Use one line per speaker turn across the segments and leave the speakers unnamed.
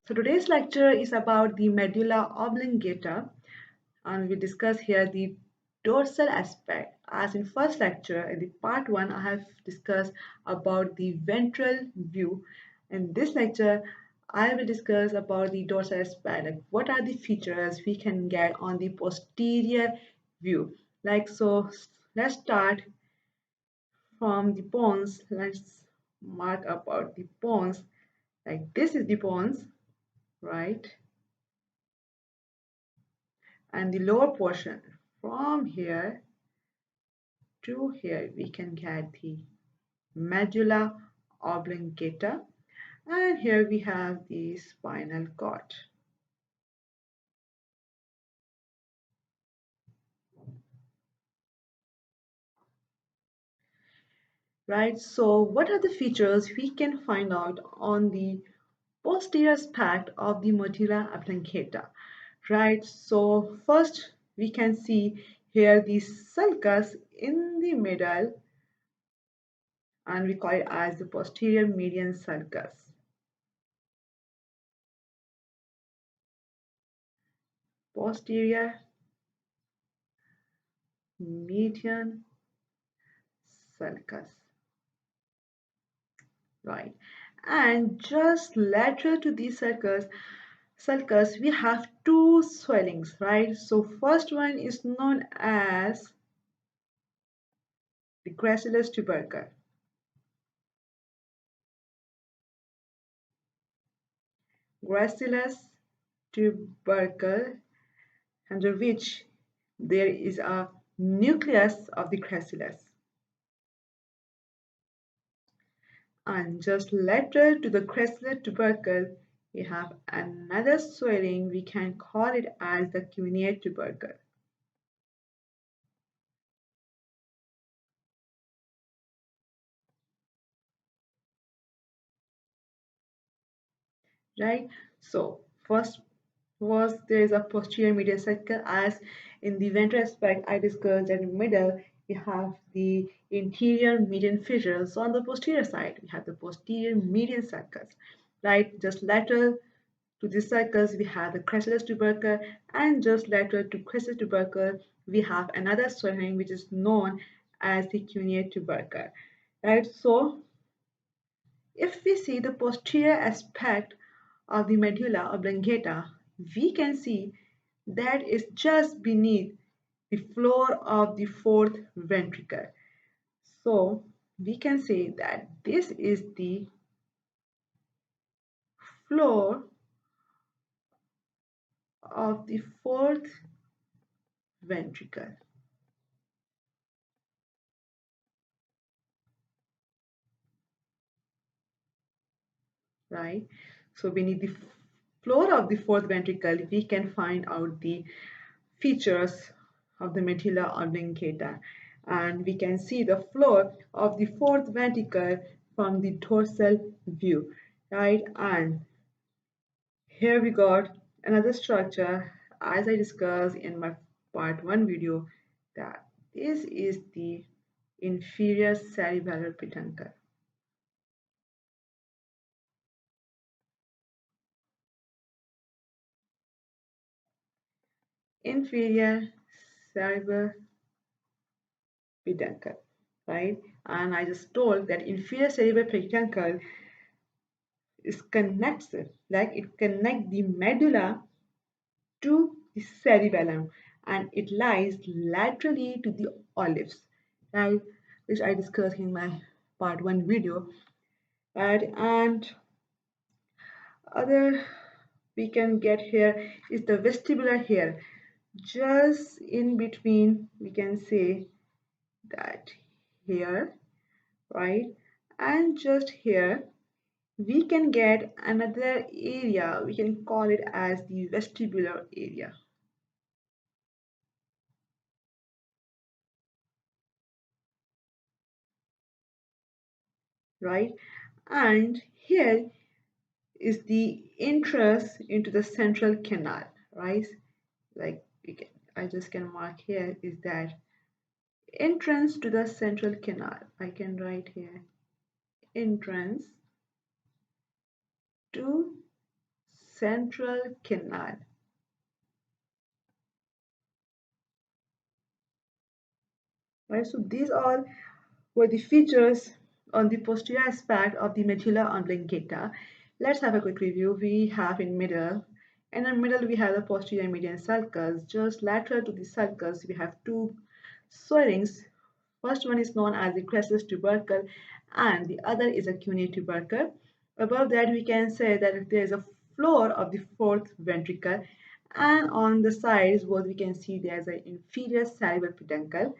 So today's lecture is about the medulla oblongata, and we discuss here the dorsal aspect. As in first lecture, in the part 1, I have discussed about the ventral view. In this lecture, I will discuss about the dorsal aspect, like what are the features we can get on the posterior view. Like so, let's start from the bones. Let's mark about the bones. Like this is the bones, right? And the lower portion from here to here we can get the medulla oblongata, and here we have the spinal cord. Right, so what are the features we can find out on the posterior aspect of the medulla oblongata? Right, so first we can see here the sulcus in the middle, and we call it as the posterior median sulcus. Posterior median sulcus, right? And just lateral to the sulcus we have two swellings, right? So first one is known as the gracilis tubercle. Gracilis tubercle, under which there is a nucleus of the gracilis. And just lateral to the gracilis tubercle, we have another swelling. We can call it as the cuneate tubercle. Right? So first was there is a posterior median sulcus, as in the ventral aspect I discussed that in the middle we have the interior median fissure. So on the posterior side we have the posterior median sulcus, right? Just lateral to this sulcus we have the gracilis tubercle, and just lateral to gracilis tubercle we have another swelling which is known as the cuneate tubercle, right? So if we see the posterior aspect of the medulla oblongata, we can see that is just beneath the floor of the fourth ventricle. So we can say that this is the floor of the fourth ventricle, right? So beneath the floor of the fourth ventricle, we can find out the features of the medulla oblongata, and we can see the floor of the fourth ventricle from the dorsal view, right? And here we got another structure, as I discussed in my part 1 video, that this is the inferior cerebellar peduncle. Inferior cerebellar peduncle, right? And I just told that inferior cerebellar peduncle is connects, like it connects the medulla to the cerebellum, and it lies laterally to the olives, right? Which I discussed in my part 1 video, right? And other we can get here is the vestibular hair, just in between we can say that here, right? And just here we can get another area, we can call it as the vestibular area, right? And here is the entrance into the central canal, right? Like I just can mark here is that entrance to the central canal. I can write here entrance to central canal. Right, so these all were the features on the posterior aspect of the medulla oblongata. Let's have a quick review. We have in middle, and in middle we have the posterior median sulcus. Just lateral to the sulcus, we have two swellings. First one is known as the crescus tubercle, and the other is a cuneate tubercle. Above that, we can say that there is a floor of the fourth ventricle, and on the sides, both we can see there is an inferior cerebral peduncle.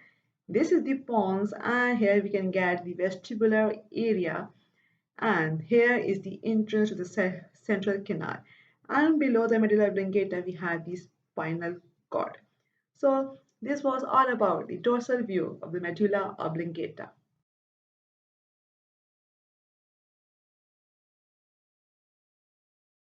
This is the pons, and here we can get the vestibular area, and here is the entrance to the central canal. And below the medulla oblongata, we have the spinal cord. So this was all about the dorsal view of the medulla oblongata.